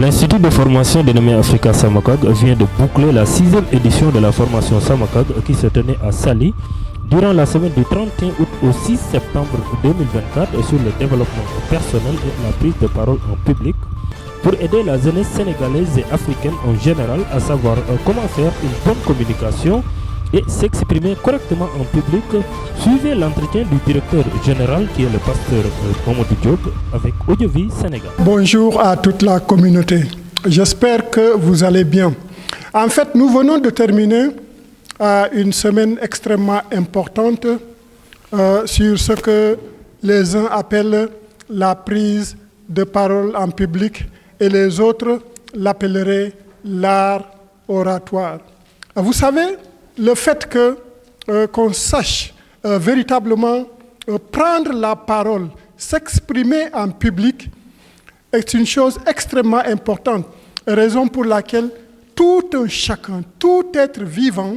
L'Institut de formation dénommé Africa Samakag vient de boucler la 6e édition de la formation Samakag qui se tenait à Saly durant la semaine du 31 août au 6 septembre 2024 sur le développement personnel et la prise de parole en public pour aider la jeunesse sénégalaise et africaine en général à savoir comment faire une bonne communication et s'exprimer correctement en public. Suivez l'entretien du directeur général qui est le pasteur Mamadou Diop avec Audiovie Sénégal. Bonjour à toute la communauté. J'espère que vous allez bien. En fait, nous venons de terminer une semaine extrêmement importante sur ce que les uns appellent la prise de parole en public et les autres l'appelleraient l'art oratoire. Vous savez, le fait qu'on sache véritablement prendre la parole, s'exprimer en public est une chose extrêmement importante, raison pour laquelle tout un chacun, tout être vivant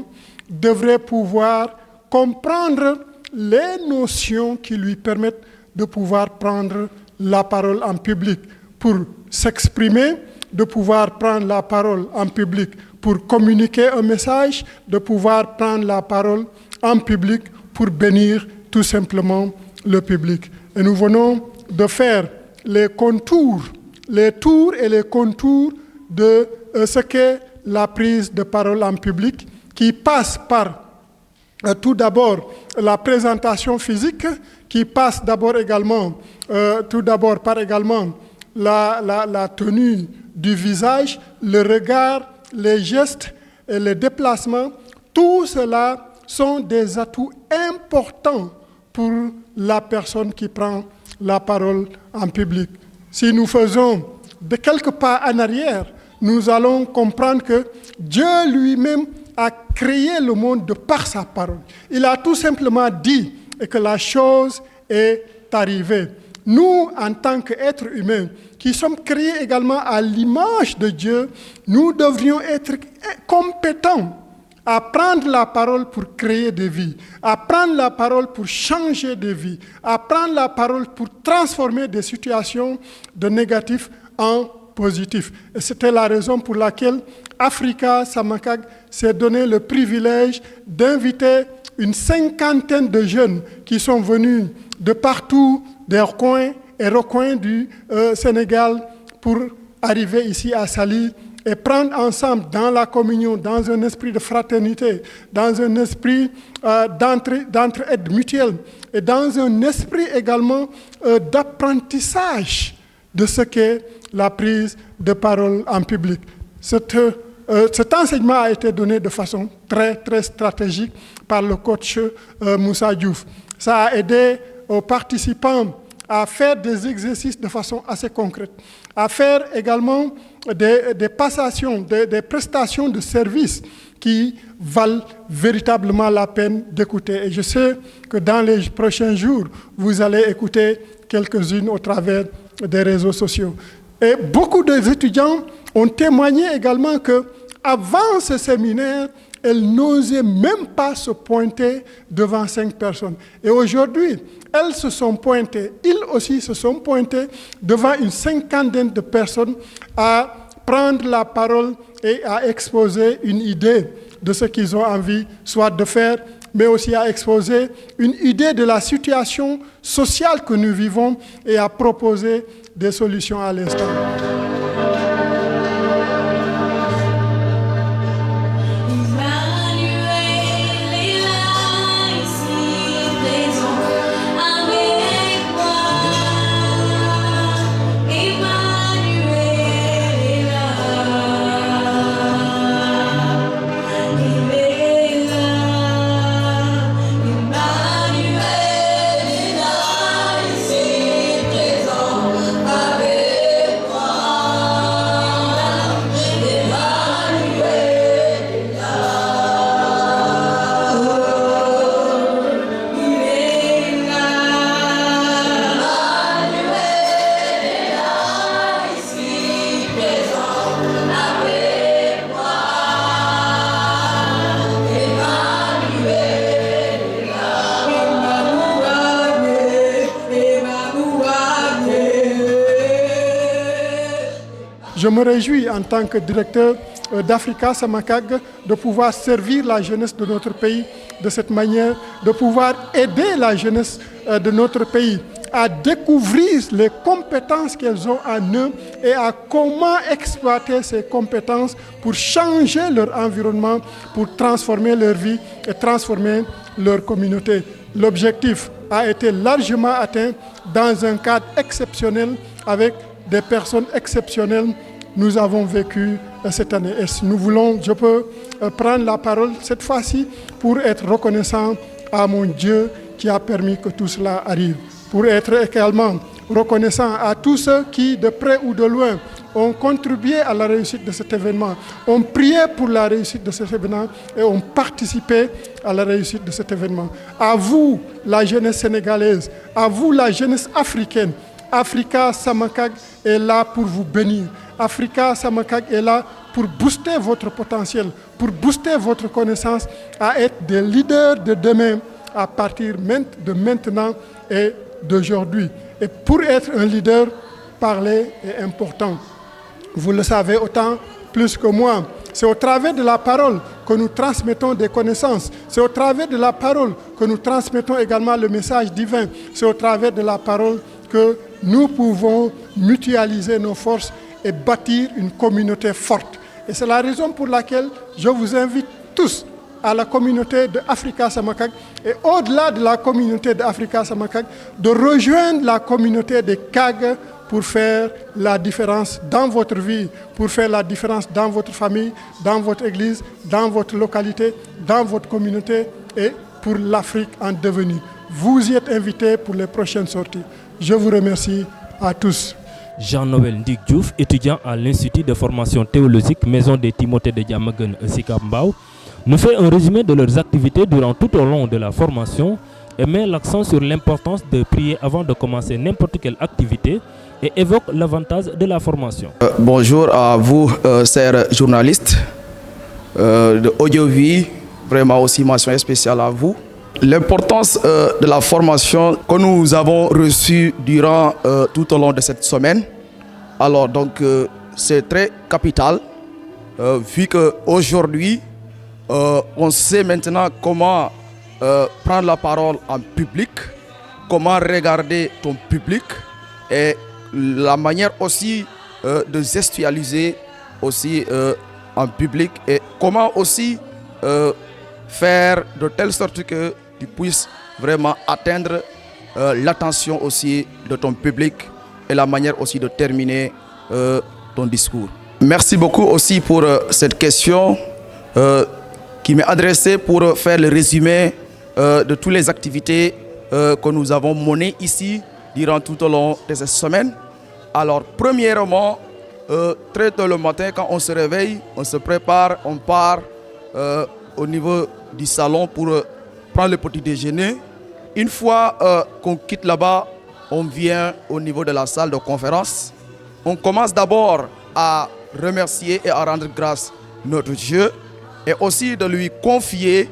devrait pouvoir comprendre les notions qui lui permettent de pouvoir prendre la parole en public pour s'exprimer, de pouvoir prendre la parole en public pour communiquer un message, de pouvoir prendre la parole en public pour bénir tout simplement le public. Et nous venons de faire les contours, les tours et les contours de ce qu'est la prise de parole en public, qui passe par tout d'abord la présentation physique, qui passe d'abord également, par également la tenue du visage, le regard, les gestes et les déplacements. Tout cela sont des atouts importants pour la personne qui prend la parole en public. Si nous faisons de quelques pas en arrière, nous allons comprendre que Dieu lui-même a créé le monde de par sa parole. Il a tout simplement dit et que la chose est arrivée. Nous, en tant qu'êtres humains, qui sommes créés également à l'image de Dieu, nous devrions être compétents à prendre la parole pour créer des vies, à prendre la parole pour changer des vies, à prendre la parole pour transformer des situations de négatif en positif. Et c'était la raison pour laquelle Africa Samakag s'est donné le privilège d'inviter une 50aine de jeunes qui sont venus de partout, des coins et recoins du Sénégal pour arriver ici à Saly et prendre ensemble dans la communion, dans un esprit de fraternité, dans un esprit d'entraide mutuelle et dans un esprit également d'apprentissage de ce qu'est la prise de parole en public. Cet enseignement a été donné de façon très, très stratégique par le coach Moussa Diouf. Ça a aidé aux participants à faire des exercices de façon assez concrète, à faire également des passations, des prestations de services qui valent véritablement la peine d'écouter. Et je sais que dans les prochains jours, vous allez écouter quelques-unes au travers des réseaux sociaux. Et beaucoup d'étudiants ont témoigné également qu'avant ce séminaire, elles n'osaient même pas se pointer devant 5 personnes. Et aujourd'hui, elles se sont pointées, ils aussi se sont pointés devant une 50aine de personnes à prendre la parole et à exposer une idée de ce qu'ils ont envie soit de faire, mais aussi à exposer une idée de la situation sociale que nous vivons et à proposer des solutions à l'instant. Je me réjouis en tant que directeur d'Africa Samakag de pouvoir servir la jeunesse de notre pays de cette manière, de pouvoir aider la jeunesse de notre pays à découvrir les compétences qu'elles ont en eux et à comment exploiter ces compétences pour changer leur environnement, pour transformer leur vie et transformer leur communauté. L'objectif a été largement atteint dans un cadre exceptionnel avec des personnes exceptionnelles. Nous avons vécu cette année. Et si nous voulons, je peux prendre la parole cette fois-ci pour être reconnaissant à mon Dieu qui a permis que tout cela arrive. Pour être également reconnaissant à tous ceux qui, de près ou de loin, ont contribué à la réussite de cet événement, ont prié pour la réussite de cet événement et ont participé à la réussite de cet événement. À vous, la jeunesse sénégalaise, à vous, la jeunesse africaine, Africa Samakag est là pour vous bénir. Africa Samakag est là pour booster votre potentiel, pour booster votre connaissance, à être des leaders de demain à partir de maintenant et d'aujourd'hui. Et pour être un leader, parler est important. Vous le savez autant plus que moi. C'est au travers de la parole que nous transmettons des connaissances. C'est au travers de la parole que nous transmettons également le message divin. C'est au travers de la parole que nous pouvons mutualiser nos forces et bâtir une communauté forte. Et c'est la raison pour laquelle je vous invite tous à la communauté de Africa Samakag et au-delà de la communauté de Africa Samakag, de rejoindre la communauté des CAG pour faire la différence dans votre vie, pour faire la différence dans votre famille, dans votre église, dans votre localité, dans votre communauté et pour l'Afrique en devenir. Vous y êtes invités pour les prochaines sorties. Je vous remercie à tous. Jean-Noël Ndik Diouf, étudiant à l'Institut de formation théologique Maison des Timothées de Diamaguène, Sicap Mbao, nous fait un résumé de leurs activités durant tout au long de la formation et met l'accent sur l'importance de prier avant de commencer n'importe quelle activité et évoque l'avantage de la formation. Bonjour à vous, chers journalistes de Audiovie, vraiment aussi mention spéciale à vous. L'importance de la formation que nous avons reçue durant tout au long de cette semaine, alors donc c'est très capital, vu qu'aujourd'hui, on sait maintenant comment prendre la parole en public, comment regarder ton public et la manière aussi de gestualiser aussi en public et comment aussi faire de telle sorte que tu puisses vraiment atteindre l'attention aussi de ton public et la manière aussi de terminer ton discours. Merci beaucoup aussi pour cette question qui m'est adressée pour faire le résumé de toutes les activités que nous avons menées ici durant tout au long de cette semaine. Alors, premièrement, très tôt le matin, quand on se réveille, on se prépare, on part au niveau du salon pour prendre le petit déjeuner. Une fois qu'on quitte là-bas, on vient au niveau de la salle de conférence. On commence d'abord à remercier et à rendre grâce à notre Dieu et aussi de lui confier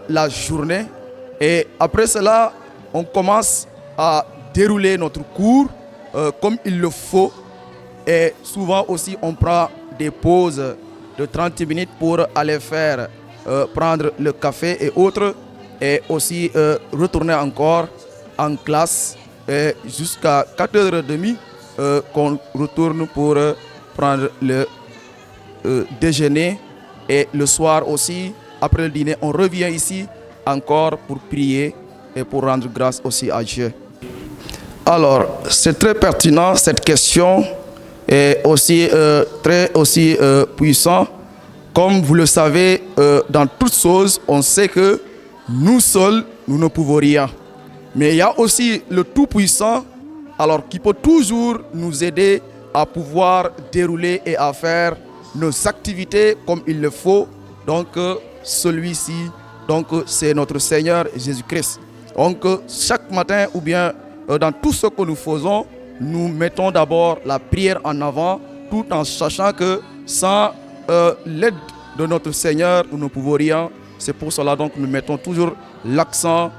la journée. Et après cela, on commence à dérouler notre cours comme il le faut. Et souvent aussi, on prend des pauses de 30 minutes pour aller faire prendre le café et autres. Et aussi retourner encore en classe jusqu'à 4h30 qu'on retourne pour prendre le déjeuner. Et le soir aussi, après le dîner, on revient ici encore pour prier et pour rendre grâce aussi à Dieu. Alors, c'est très pertinent cette question et aussi très puissant. Comme vous le savez, dans toutes choses, on sait que nous seuls, nous ne pouvons rien. Mais il y a aussi le Tout-Puissant, alors qui peut toujours nous aider à pouvoir dérouler et à faire nos activités comme il le faut. Donc celui-ci, c'est notre Seigneur Jésus-Christ. Donc chaque matin ou bien dans tout ce que nous faisons, nous mettons d'abord la prière en avant, tout en sachant que sans l'aide de notre Seigneur, nous ne pouvons rien. C'est pour cela donc nous mettons toujours l'accent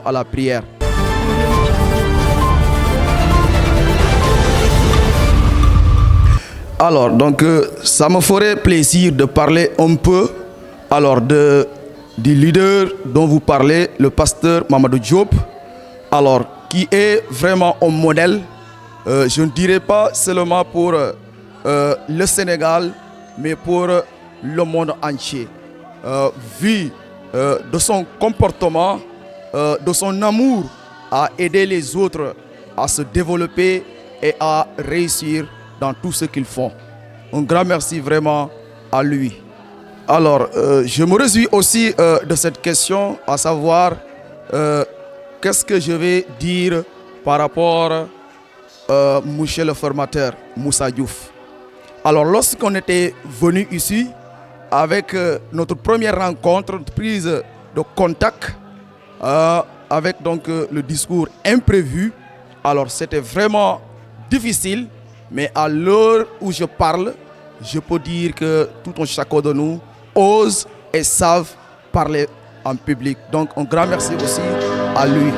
à la prière. Alors, donc, ça me ferait plaisir de parler un peu alors, du leader dont vous parlez, le pasteur Mamadou Diop, alors, qui est vraiment un modèle, je ne dirais pas seulement pour le Sénégal, mais pour le monde entier. Vu de son comportement, de son amour à aider les autres à se développer et à réussir dans tout ce qu'ils font. Un grand merci vraiment à lui. Alors, je me réjouis aussi de cette question, à savoir qu'est-ce que je vais dire par rapport à monsieur le formateur, Moussa Diouf. Alors, lorsqu'on était venu ici, avec notre première rencontre, prise de contact, avec donc le discours imprévu, alors c'était vraiment difficile, mais à l'heure où je parle, je peux dire que tout un chacun de nous ose et savent parler en public. Donc un grand merci aussi à lui.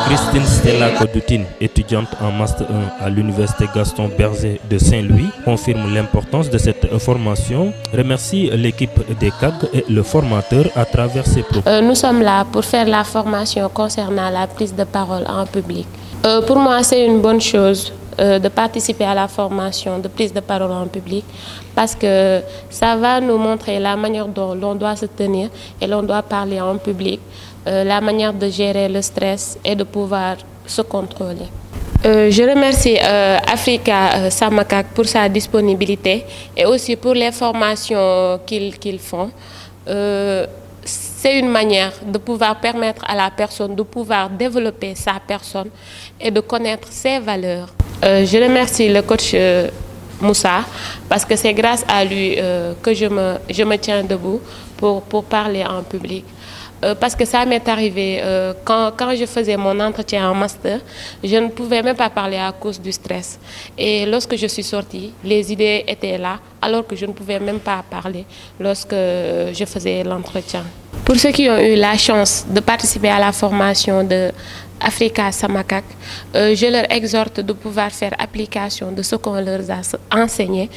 Christine Stella Kodoutine, étudiante en Master 1 à l'Université Gaston Berger de Saint-Louis, confirme l'importance de cette formation, remercie l'équipe des CAG et le formateur à travers ses propos. Nous sommes là pour faire la formation concernant la prise de parole en public. Pour moi, c'est une bonne chose de participer à la formation de prise de parole en public parce que ça va nous montrer la manière dont l'on doit se tenir et l'on doit parler en public. La manière de gérer le stress et de pouvoir se contrôler. Je remercie Africa Samakak pour sa disponibilité et aussi pour les formations qu'ils font. C'est une manière de pouvoir permettre à la personne de pouvoir développer sa personne et de connaître ses valeurs. Je remercie le coach Moussa parce que c'est grâce à lui que je me tiens debout pour parler en public. Parce que ça m'est arrivé quand je faisais mon entretien en master, je ne pouvais même pas parler à cause du stress. Et lorsque je suis sortie, les idées étaient là, alors que je ne pouvais même pas parler lorsque je faisais l'entretien. Pour ceux qui ont eu la chance de participer à la formation de Africa Samakak, je leur exhorte de pouvoir faire application de ce qu'on leur a enseigné.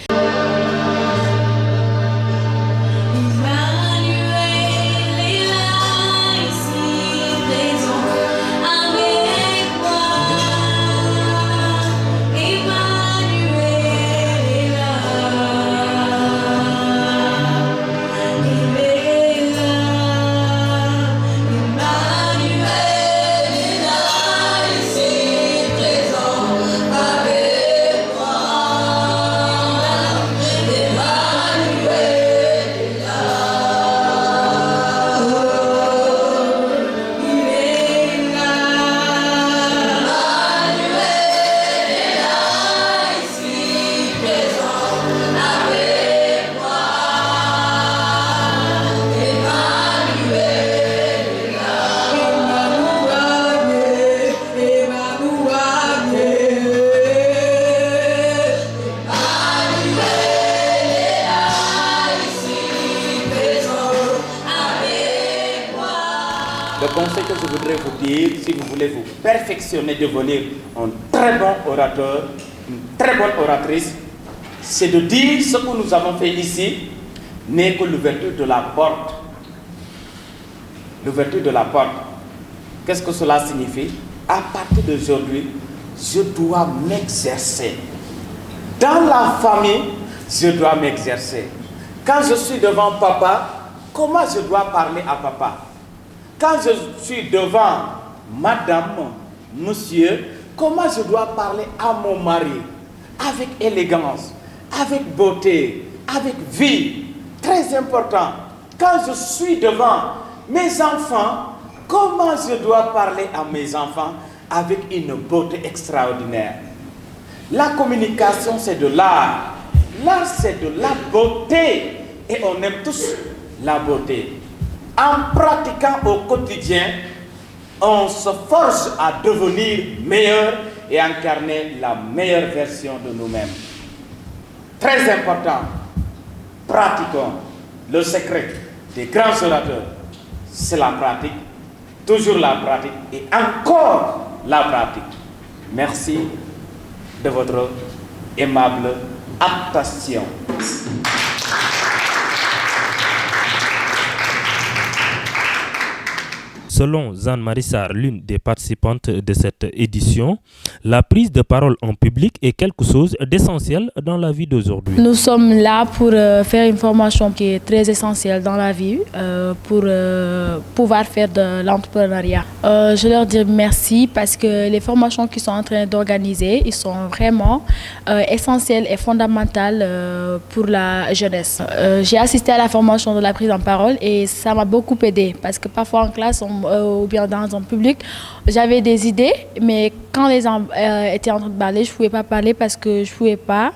Le conseil que je voudrais vous dire, si vous voulez vous perfectionner, devenir un très bon orateur, une très bonne oratrice, c'est de dire ce que nous avons fait ici n'est que l'ouverture de la porte l'ouverture de la porte. Qu'est-ce que cela signifie? À partir d'aujourd'hui, je dois m'exercer. Dans la famille, je dois m'exercer. Quand je suis devant papa, comment je dois parler à papa? Quand je suis devant madame, monsieur, comment je dois parler à mon mari? Avec élégance, avec beauté, avec vie. Très important. Quand je suis devant mes enfants, comment je dois parler à mes enfants avec une beauté extraordinaire? La communication, c'est de l'art. L'art, c'est de la beauté. Et on aime tous la beauté. En pratiquant au quotidien, on se force à devenir meilleur et incarner la meilleure version de nous-mêmes. Très important. Pratiquons. Le secret des grands orateurs, c'est la pratique. Toujours la pratique et encore la pratique. Merci de votre aimable attention. Selon Jeanne-Marie Sarr, l'une des participantes de cette édition, la prise de parole en public est quelque chose d'essentiel dans la vie d'aujourd'hui. Nous sommes là pour faire une formation qui est très essentielle dans la vie, pour pouvoir faire de l'entrepreneuriat. Je leur dis merci parce que les formations qu'ils sont en train d'organiser, ils sont vraiment essentielles et fondamentales pour la jeunesse. J'ai assisté à la formation de la prise en parole et ça m'a beaucoup aidé parce que parfois en classe, ou bien dans un public, j'avais des idées, mais quand les gens étaient en train de parler, je ne pouvais pas parler parce que je ne pouvais pas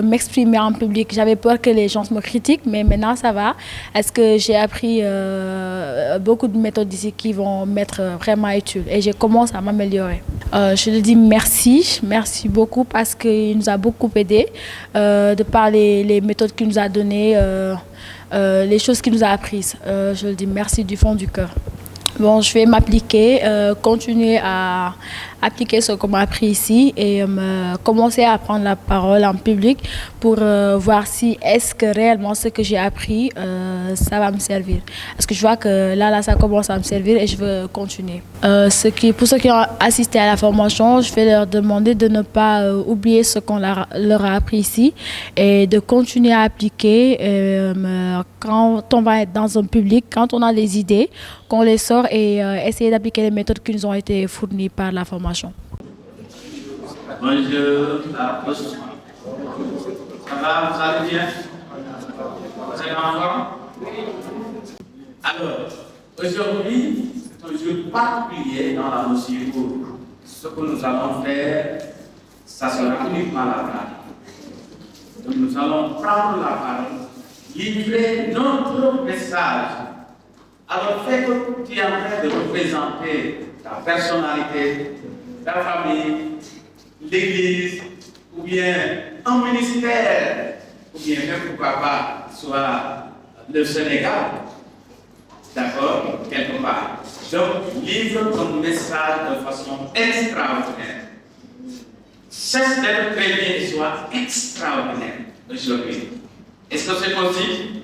m'exprimer en public. J'avais peur que les gens me critiquent, mais maintenant ça va. Est-ce que j'ai appris beaucoup de méthodes ici qui vont m'être vraiment utiles et je commence à m'améliorer. Je lui dis merci beaucoup parce qu'il nous a beaucoup aidé de parler les méthodes qu'il nous a données, les choses qu'il nous a apprises. Je lui dis merci du fond du cœur. Bon, je vais m'appliquer, continuer à appliquer ce qu'on m'a appris ici et commencer à prendre la parole en public pour voir si est-ce que réellement ce que j'ai appris, ça va me servir. Parce que je vois que là, ça commence à me servir et je veux continuer. Pour ceux qui ont assisté à la formation, je vais leur demander de ne pas oublier ce qu'on leur a appris ici et de continuer à appliquer quand on va être dans un public, quand on a des idées, qu'on les sort et essayer d'appliquer les méthodes qui nous ont été fournies par la formation. Bonjour, ça va, vous allez bien? Vous êtes en forme? Alors, aujourd'hui, c'est un jour particulier dans la mesure où ce que nous allons faire, ça sera uniquement la pratique. Donc nous allons prendre la parole, livrer notre message. Alors, fais que tu es en train de représenter ta personnalité, ta famille, l'église, ou bien un ministère, ou bien même pourquoi pas, soit le Sénégal, d'accord, quelque part. Donc, livre ton message de façon extraordinaire. Cesse d'être très bien et sois extraordinaire aujourd'hui. Est-ce que c'est possible?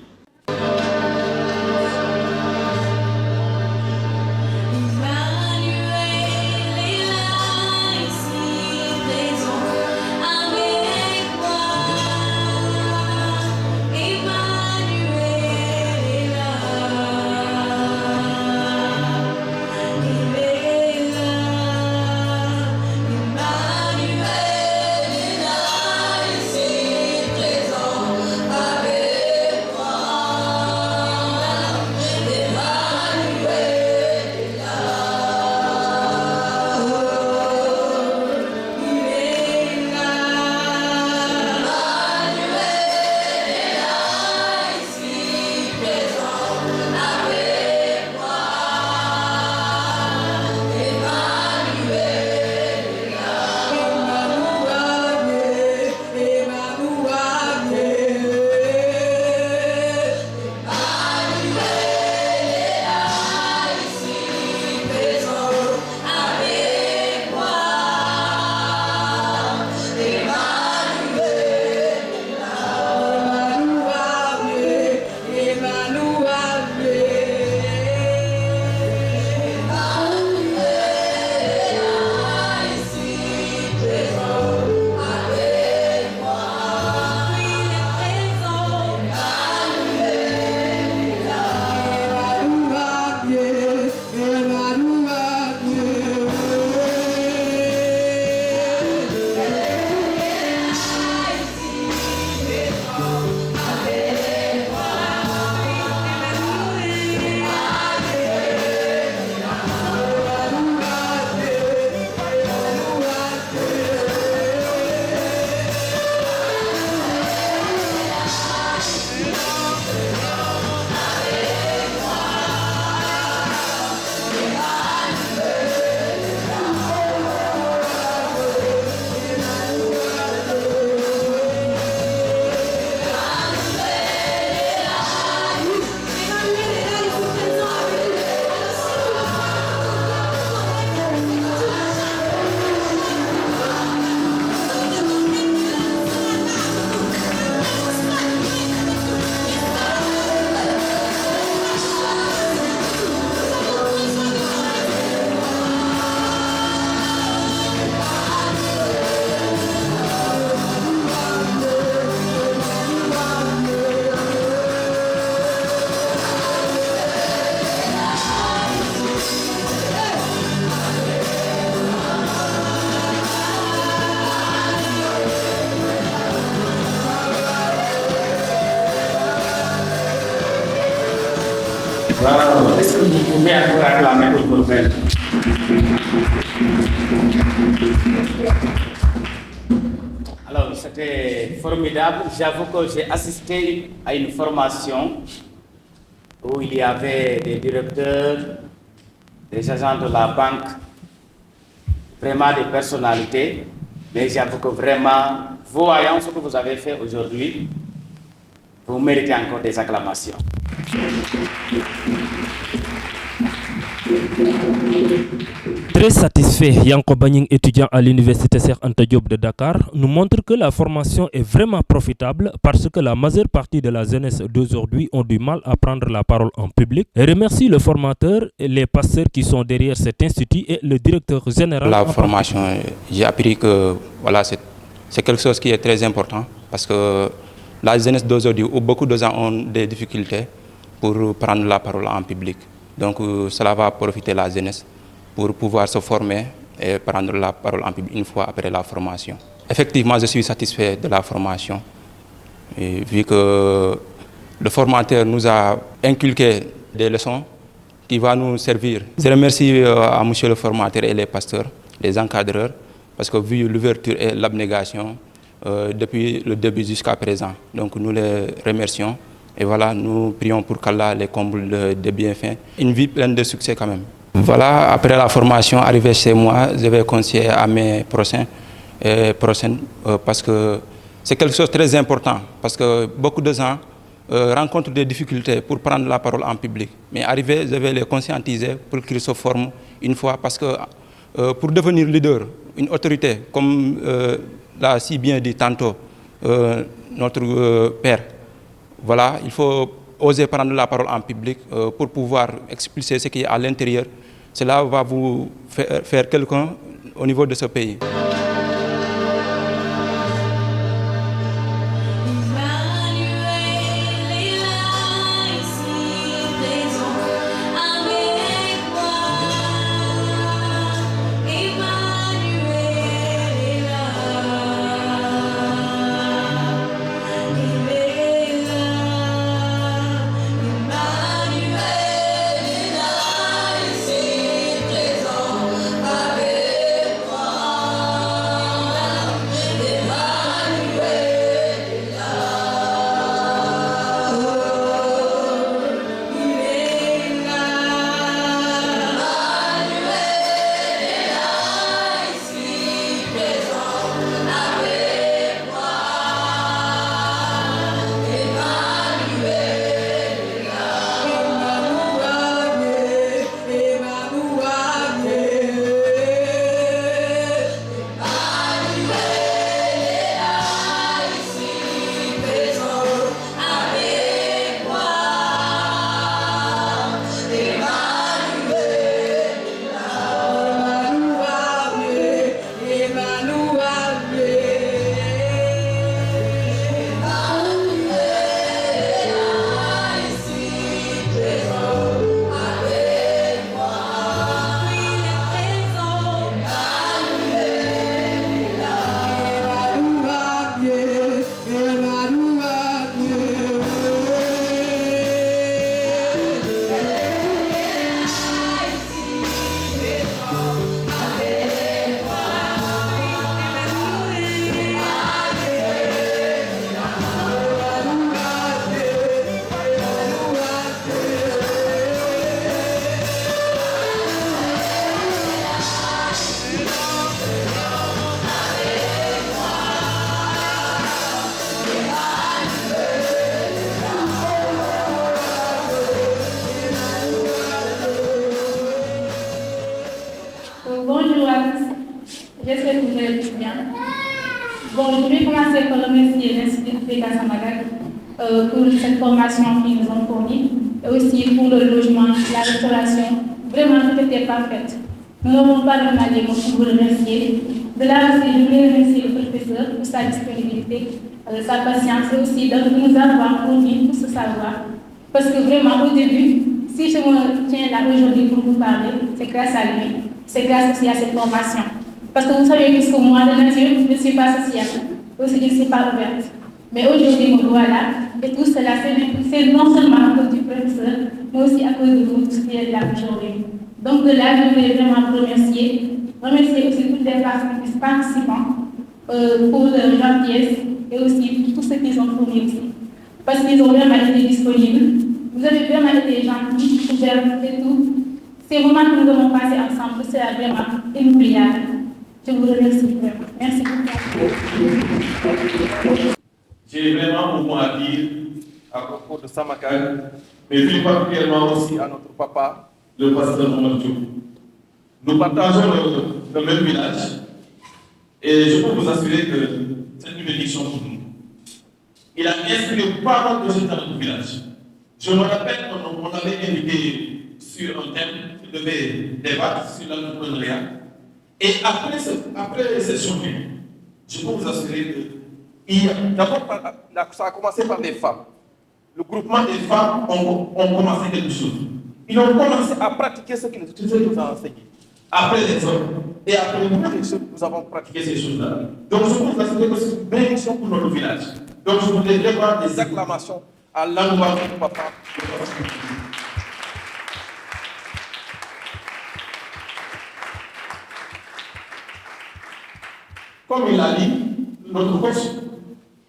Wow. Est-ce que vous pouvez encore acclamer pour vous-même? Alors, c'était formidable. J'avoue que j'ai assisté à une formation où il y avait des directeurs, des agents de la banque, vraiment des personnalités. Mais j'avoue que vraiment, voyant ce que vous avez fait aujourd'hui, vous méritez encore des acclamations. Très satisfait, Yanko Bagning, étudiant à l'université Cheikh Anta Diop de Dakar, nous montre que la formation est vraiment profitable parce que la majeure partie de la jeunesse d'aujourd'hui ont du mal à prendre la parole en public. Et remercie le formateur, et les pasteurs qui sont derrière cet institut et le directeur général. La formation, j'ai appris que voilà, c'est quelque chose qui est très important parce que la jeunesse d'aujourd'hui, où beaucoup de gens ont des difficultés pour prendre la parole en public. Donc cela va profiter la jeunesse pour pouvoir se former et prendre la parole en public une fois après la formation. Effectivement, je suis satisfait de la formation, et vu que le formateur nous a inculqué des leçons qui vont nous servir. Je remercie à monsieur le formateur et les pasteurs, les encadreurs, parce que vu l'ouverture et l'abnégation depuis le début jusqu'à présent, donc nous les remercions. Et voilà, nous prions pour qu'Allah les comble de bienfaits. Une vie pleine de succès quand même. Voilà, après la formation, arrivé chez moi, je vais conseiller à mes prochaines parce que c'est quelque chose de très important. Parce que beaucoup de gens rencontrent des difficultés pour prendre la parole en public. Mais arrivé, je vais les conscientiser pour qu'ils se forment une fois. Parce que pour devenir leader, une autorité, comme l'a si bien dit tantôt notre père, voilà, il faut oser prendre la parole en public pour pouvoir expliquer ce qui est à l'intérieur. Cela va vous faire quelqu'un au niveau de ce pays. Bonjour à tous, j'espère que vous allez tous bien. Bon, je vais commencer par remercier l'Institut Africa Samagag pour cette formation qu'ils nous ont fournie et aussi pour le logement, la restauration. Vraiment, tout était parfait. Nous n'avons pas de mal pour vous remercier. De là aussi, je voulais remercier le professeur pour sa disponibilité, sa patience et aussi de nous avoir fourni tout ce savoir. Parce que vraiment, au début, si je me tiens là aujourd'hui pour vous parler, c'est grâce à lui. C'est grâce aussi à cette formation. Parce que vous savez que moi, de nature, je ne suis pas sociale, aussi je ne suis pas ouverte. Mais aujourd'hui, me voilà, et tout cela, c'est non seulement à cause du professeurs, mais aussi à cause de vous, ce qui est là aujourd'hui. Donc de là, je voulais vraiment vous remercier aussi tous les participants pour leur gentillesse et aussi pour tous ceux qui ont fourni aussi. Parce qu'ils ont vraiment été disponibles. Vous avez vraiment été gentils, ouverts et tout. Ces moments que nous avons passés ensemble, c'est vraiment inoubliable. Je vous remercie vraiment. Merci beaucoup. J'ai vraiment beaucoup à dire à propos de Samakag, mais plus particulièrement aussi à notre papa, le pasteur Mohamed Diop. Nous partageons le même village et je peux vous assurer que c'est une bénédiction pour nous. Il a inspiré pas mal de choses dans notre village. Je me rappelle qu'on avait invité sur un thème qui devait débattre sur l'entrepreneuriat. Et après cette journée, je peux vous assurer que d'abord, ça a commencé par les femmes. Le groupement des femmes ont commencé quelque chose. Ils ont commencé à pratiquer ce qu'ils nous ont enseigné. Après les hommes, et après nous avons pratiqué ces choses-là. Donc je peux vous assurer que c'est une bénédiction pour notre village. Donc je voudrais vraiment des acclamations à l'endroit de mon papa. Comme il l'a dit, notre coach,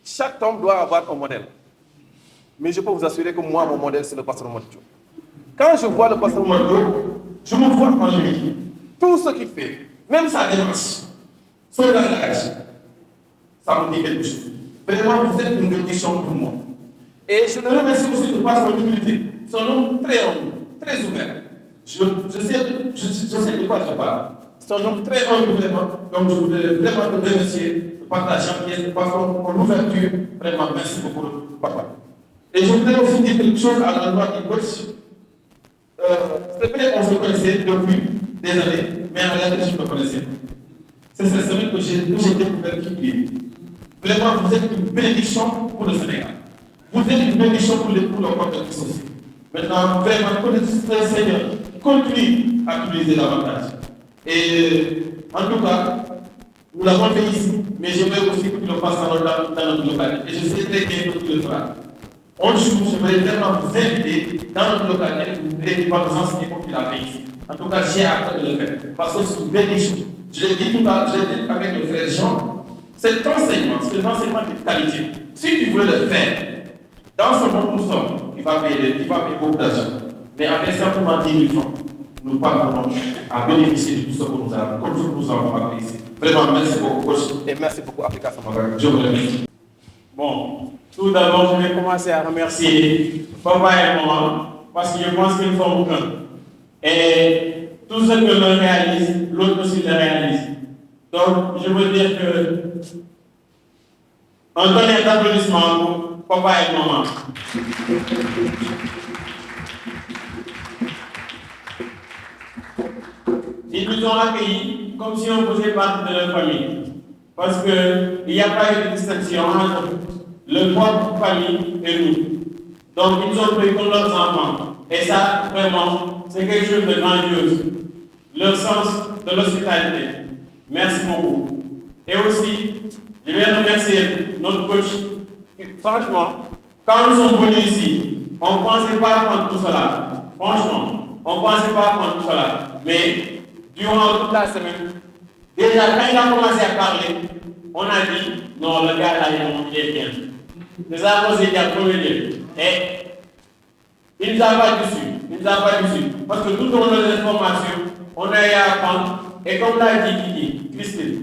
chaque homme doit avoir un modèle. Mais je peux vous assurer que moi, mon modèle, c'est le pasteur Mohamed Diop. Quand je vois le pasteur Mohamed Diop, je me vois en lui. Tout ce qu'il fait, même sa démarche, son langage, ça me dit quelque chose. Vraiment, vous êtes une bénédiction pour moi. Et je le remercie aussi de par son humilité. Son homme très humble, très ouvert. Je sais de quoi je parle. C'est un homme très humble, vraiment. Donc, je voudrais vraiment te remercier par ta gentillesse, par ton ouverture. Vraiment, merci beaucoup, papa. Et je voudrais aussi dire quelque chose à l'endroit du coach. C'est vrai qu'on se connaissait depuis des années, mais en réalité, je me connaissais. C'est cette semaine que j'ai découvert qui est. Vraiment, vous êtes une bénédiction pour le Sénégal. Vous êtes une bénédiction pour le contexte aussi. Maintenant, vraiment, que le Seigneur continue à utiliser davantage. Et en tout cas, nous l'avons fait ici, mais j'aimerais aussi que tu le fasses dans notre localité. Et je sais très bien que tu le feras. Un jour, j'aimerais vraiment vous inviter dans notre localité et vous nous enseigner comme tu l'as fait ici. En tout cas, j'ai hâte de le faire. Parce que c'est une bénédiction. Je l'ai dit tout à l'heure, je l'ai dit avec le frère Jean, cet enseignement, c'est un enseignement de qualité. Si tu veux le faire, dans ce monde où nous sommes, il va payer beaucoup d'argent. Mais avec simplement 10 000 francs, nous parvenons à bénéficier de tout ce que nous avons, comme nous avons appris ici. Vraiment, merci beaucoup, coach, et merci beaucoup, Africa Samakag. Je vous remercie. Bon, tout d'abord, je vais commencer à remercier papa et maman, parce que je pense qu'ils font aucun. Et tout ce que l'un réalise, l'autre aussi le réalise. Donc, je veux dire que un tonnerre d'applaudissements pour papa et maman. Ils nous ont accueillis comme si on faisait partie de leur famille. Parce qu'il n'y a pas eu de distinction entre le propre famille et nous. Donc, ils nous ont pris comme leurs enfants. Et ça, vraiment, c'est quelque chose de grandiose. Leur sens de l'hospitalité. Merci beaucoup. Et aussi, je vais remercier notre coach. Franchement, quand nous sommes venus ici, on ne pensait pas prendre tout cela. Franchement, on ne pensait pas prendre tout cela. Mais, durant toute la semaine, déjà, quand il a commencé à parler, on a dit, non, le gars là, il est bien. Nous avons dit à premier lieu. Et il ne nous a pas déçus. Parce que tout au long de l'information, on a eu à apprendre. Et comme l'a dit Kiki, Christine,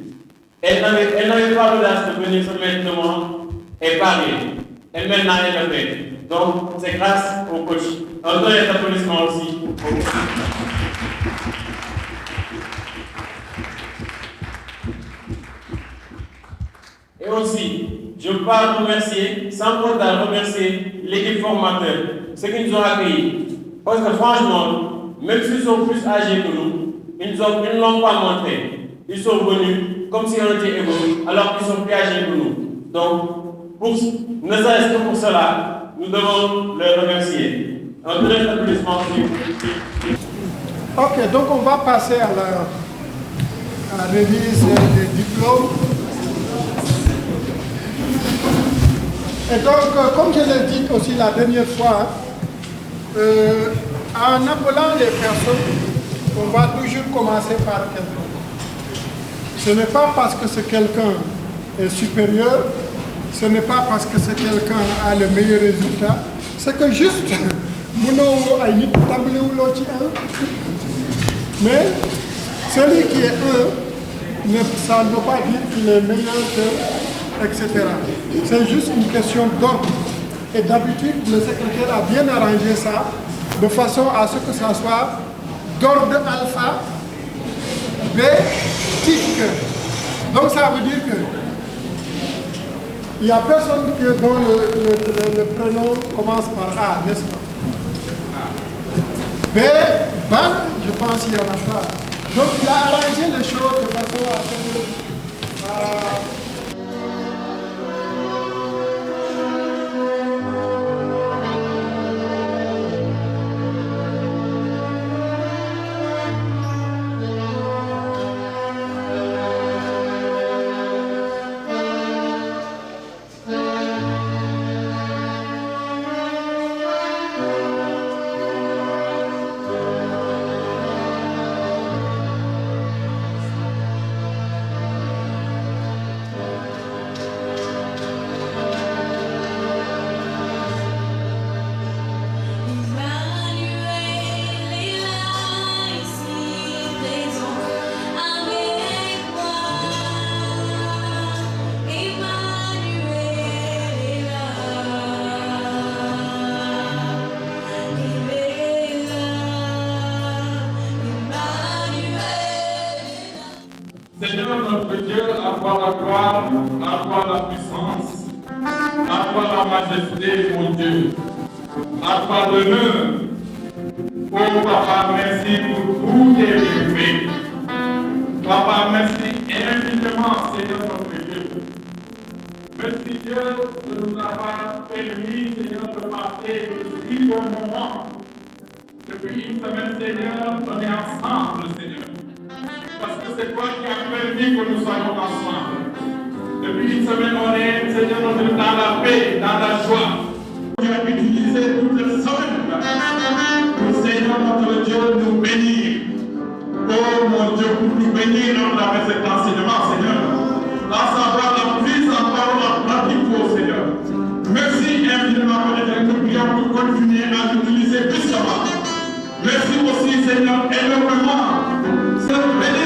elle n'avait pas l'audace de venir se mettre devant et parler. Et maintenant, elle le fait. Donc, c'est grâce au coach. On donne les applaudissements aussi. Et aussi, je veux pas remercier, sans compter remercier l'équipe formateur, ceux qui nous ont accueillis. Parce que franchement, même s'ils sont plus âgés que nous, ils ne l'ont pas montré. Ils sont venus comme si on était égaux, alors qu'ils sont plus âgés que nous. Donc, ne serait-ce que pour cela, nous devons les remercier. Un très applaudissement. Ok, donc on va passer à la remise des diplômes. Et donc, comme je l'ai dit aussi la dernière fois, En appelant les personnes, on va toujours commencer par quelqu'un. Ce n'est pas parce que ce quelqu'un est supérieur, ce n'est pas parce que ce quelqu'un a le meilleur résultat, c'est que juste, mais celui qui est un, ça ne veut pas dire qu'il est meilleur que, etc. C'est juste une question d'ordre. Et d'habitude, le secrétaire a bien arrangé ça de façon à ce que ça soit d'ordre alpha, B, tic. Donc ça veut dire que il n'y a personne dont le prénom commence par A, n'est-ce pas? B, Ban, je pense qu'il n'y en a pas. Donc il a arrangé les choses de façon à ce que... Seigneur notre Dieu, à toi la gloire, à toi la puissance, à toi la majesté, mon Dieu, à toi l'honneur. Oh Papa, merci pour tous tes bienfaits. Papa, merci infiniment, Seigneur notre Dieu. Merci Dieu de nous avoir permis, Seigneur, de passer de si bons moments. Depuis une semaine, Seigneur, on est ensemble, Seigneur. Parce que c'est toi qui as permis que nous soyons ensemble. Depuis une semaine, on est, Seigneur, dans la paix, dans la joie. Tu as utilisé toute la semaine pour, Seigneur, notre Dieu, nous bénir. Oh mon Dieu, pour nous bénir avec cet enseignement, Seigneur. À savoir la prise en parole en pratique, oh Seigneur. Merci infiniment, Père, nous prions pour continuer à l'utiliser puissamment. Merci aussi, Seigneur, énormément. Cette bénédiction